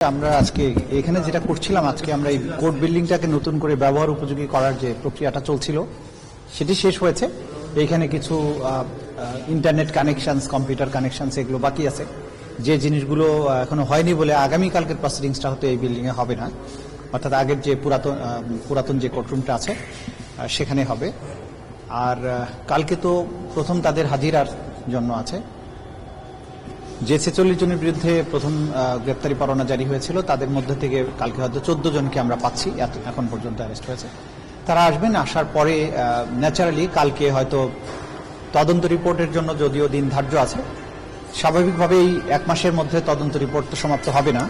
আমরা আজকে এখানে যেটা করছিলাম, আজকে আমরা এই কোর্ট বিল্ডিংটাকে নতুন করে ব্যবহার উপযোগী করার যে প্রক্রিয়াটা চলছিল সেটি শেষ হয়েছে। এইখানে কিছু ইন্টারনেট কানেকশনস, কম্পিউটার কানেকশনস এগুলো বাকি আছে, যে জিনিসগুলো এখনো হয়নি বলে আগামীকালকের প্রসিডিংসটা হয়তো এই বিল্ডিংয়ে হবে না, অর্থাৎ আগের যে পুরাতন যে কোর্টরুমটা আছে সেখানে হবে। আর কালকে তো প্রথম তাদের হাজিরার জন্য আছে, যে 46 জনের বিরুদ্ধে প্রথম গ্রেপ্তারি পরোয়ানা জারি হয়েছিল তাদের মধ্যে থেকে কালকে হয়তো 14 জনকে আমরা পাচ্ছি এখন পর্যন্ত অ্যারেস্ট হয়েছে। তারা আসবেন, আসার পরে ন্যাচারালি কালকে হয়তো তদন্ত রিপোর্টের জন্য যদিও দিন ধার্য আছে, স্বাভাবিকভাবেই 1 মাসের মধ্যে তদন্ত রিপোর্ট তো সমাপ্ত হবে না,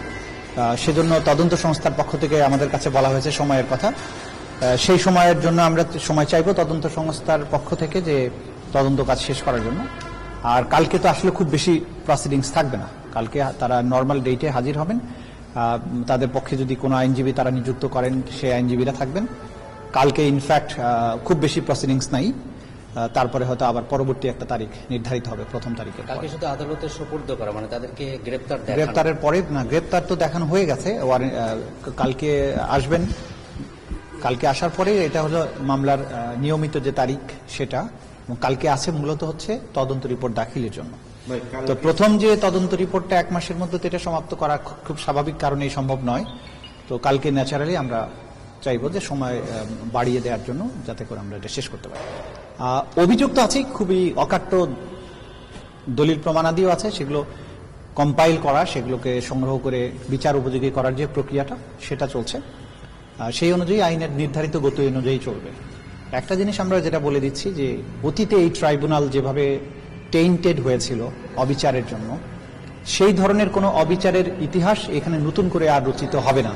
সেজন্য তদন্ত সংস্থার পক্ষ থেকে আমাদের কাছে বলা হয়েছে সময়ের কথা। সেই সময়ের জন্য আমরা সময় চাইব তদন্ত সংস্থার পক্ষ থেকে, যে তদন্ত কাজ শেষ করার জন্য। আর কালকে তো আসলে খুব বেশি প্রসিডিংস থাকবে না, কালকে তারা নর্মাল ডেটে হাজির হবেন। তাদের পক্ষে যদি কোনো আইনজীবী তারা নিযুক্ত করেন, সেই আইনজীবীরা থাকবেন। কালকে ইনফ্যাক্ট খুব বেশি প্রসিডিংস নাই, তারপরে হয়তো আবার পরবর্তী একটা তারিখ নির্ধারিত হবে, প্রথম তারিখে। কালকে শুধু আদালতে সোপর্দ করা, মানে তাদেরকে গ্রেপ্তারের পরে না, গ্রেপ্তার তো দেখানো হয়ে গেছে। কালকে আসবেন, কালকে আসার পরে এটা হলো মামলার নিয়মিত যে তারিখ সেটা, কালকে আছে মূলত হচ্ছে তদন্ত রিপোর্ট দাখিলের জন্য। তো প্রথম যে তদন্ত রিপোর্টটা 1 মাসের মধ্যে এটা সমাপ্ত করা খুব স্বাভাবিক কারণেই সম্ভব নয়। তো কালকে ন্যাচারালি আমরা চাইবো যে সময় বাড়িয়ে দেওয়ার জন্য, যাতে করে আমরা এটা শেষ করতে পারি। অভিযোগ তো আছেই, খুবই অকাট্য দলিল প্রমাণাদিও আছে, সেগুলো কম্পাইল করা, সেগুলোকে সংগ্রহ করে বিচার উপযোগী করার যে প্রক্রিয়াটা সেটা চলছে। সেই অনুযায়ী আইনের নির্ধারিত গতি অনুযায়ী চলবে। একটা জিনিস আমরা যেটা বলে দিচ্ছি, যে অতীতে এই ট্রাইব্যুনাল যেভাবে টেইন্টেড হয়েছিল অবিচারের জন্য, সেই ধরনের কোনো অবিচারের ইতিহাস এখানে নতুন করে আর রচিত হবে না।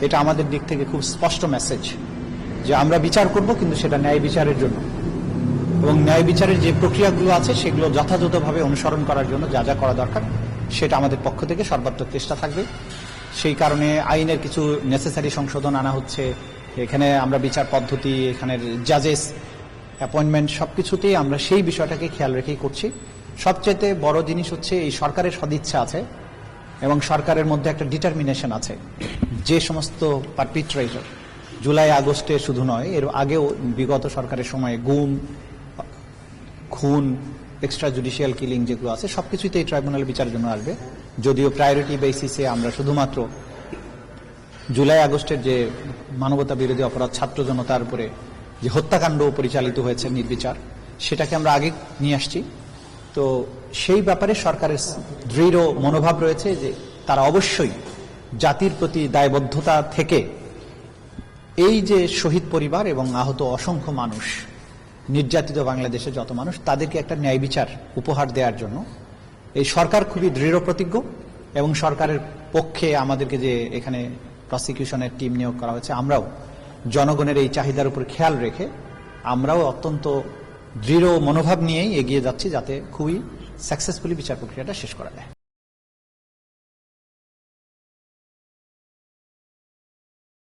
এটা আমাদের দিক থেকে খুব স্পষ্ট মেসেজ, যে আমরা বিচার করব, কিন্তু সেটা ন্যায় বিচারের জন্য, এবং ন্যায় বিচারের যে প্রক্রিয়াগুলো আছে সেগুলো যথাযথভাবে অনুসরণ করার জন্য যা যা করা দরকার সেটা আমাদের পক্ষ থেকে সর্বাত্মক চেষ্টা থাকবে। সেই কারণে আইনের কিছু নেসেসারি সংশোধন আনা হচ্ছে। এখানে আমরা বিচার পদ্ধতি, এখানের জাজেস অ্যাপয়েন্টমেন্ট সবকিছুতেই আমরা সেই বিষয়টাকে খেয়াল রেখেই করছি। সবচেয়ে বড় জিনিস হচ্ছে এই সরকারের সদিচ্ছা আছে এবং সরকারের মধ্যে একটা ডিটারমিনেশন আছে। যে সমস্ত পারপিট্রেটর জুলাই আগস্টে শুধু নয়, এর আগেও বিগত সরকারের সময়ে গুম, খুন, এক্সট্রা জুডিশিয়াল কিলিং যেগুলো আছে সবকিছুতে এই ট্রাইব্যুনাল বিচারের জন্য আসবে। যদিও প্রায়োরিটি বেসিসে আমরা শুধুমাত্র জুলাই আগস্টের যে মানবতা বিরোধী অপরাধ, ছাত্র জনতার উপরে যে হত্যাকাণ্ড পরিচালিত হয়েছে নির্বিচার, সেটাকে আমরা আগে নিয়ে আসছি। তো সেই ব্যাপারে সরকারের দৃঢ় মনোভাব রয়েছে যে তারা অবশ্যই জাতির প্রতি দায়বদ্ধতা থেকে এই যে শহীদ পরিবার এবং আহত অসংখ্য মানুষ, নির্যাতিত বাংলাদেশের যত মানুষ, তাদেরকে একটা ন্যায় বিচার উপহার দেওয়ার জন্য এই সরকার খুবই দৃঢ় প্রতিজ্ঞ। এবং সরকারের পক্ষে আমাদেরকে যে এখানে প্রসিকিউশনের টিম নিয়োগ করা হয়েছে, আমরাও জনগণের এই চাহিদার উপর খেয়াল রেখে আমরাও অত্যন্ত দৃঢ় মনোভাব নিয়েই এগিয়ে যাচ্ছি, যাতে খুবই সাকসেসফুলি বিচার প্রক্রিয়াটা শেষ করা যায়।